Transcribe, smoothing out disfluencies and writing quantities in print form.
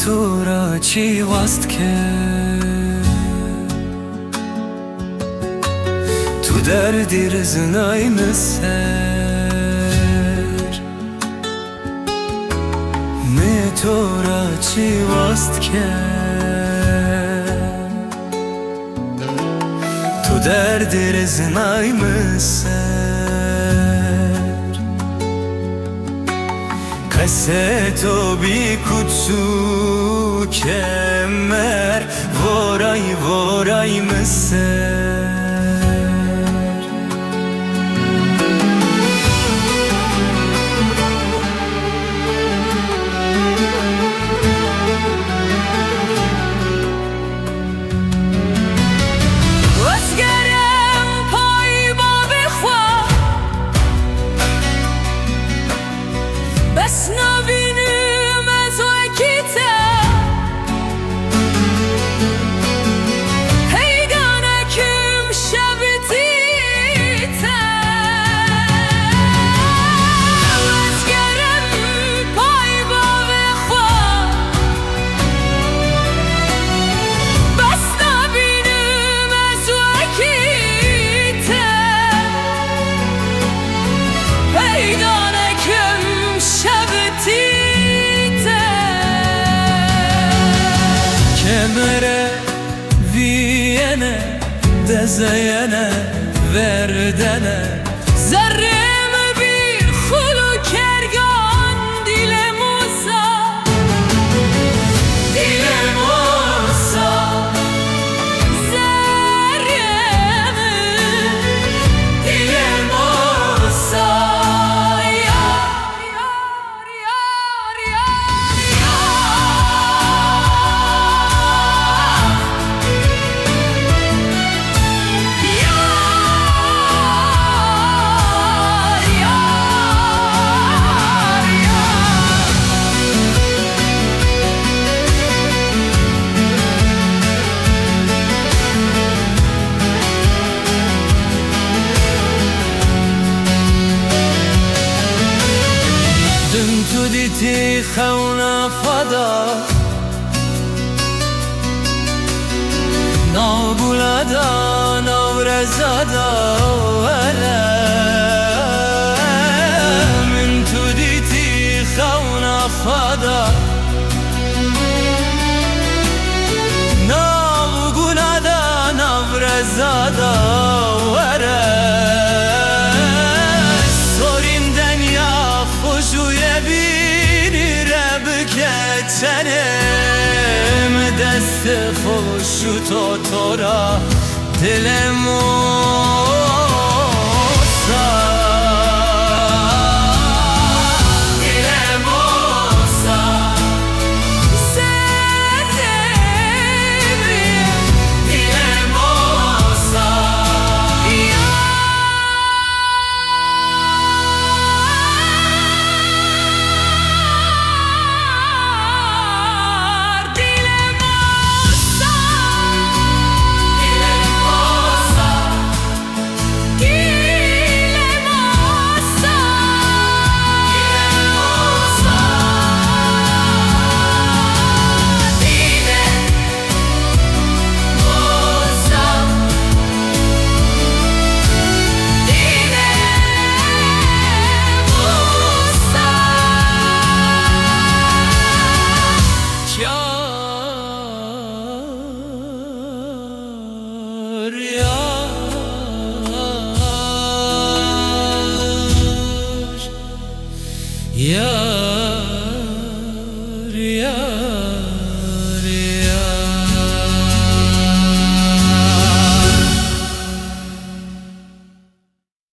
تو را چی واست که تو دردی رزنای مسر می تو را چی واست که تو دردی رزنای مسر قصه تو بی کچو کمر ورای ورای مسر بس نبینیم از وکیته هیدانه کم شبتیته وزگرم پای با بخوا بس نبینیم از وکیته هیدانه کم شبتیته کمره وینه دزینه وردنه زرم بی خلو کرگان دیل موسا زرم دیل موسا تو دیتی خونا فدا نابولادا نورزادا من تو دیتی خونا فدا نابولادا نورزادا تنم دست خوشو تو را دلمو yar yar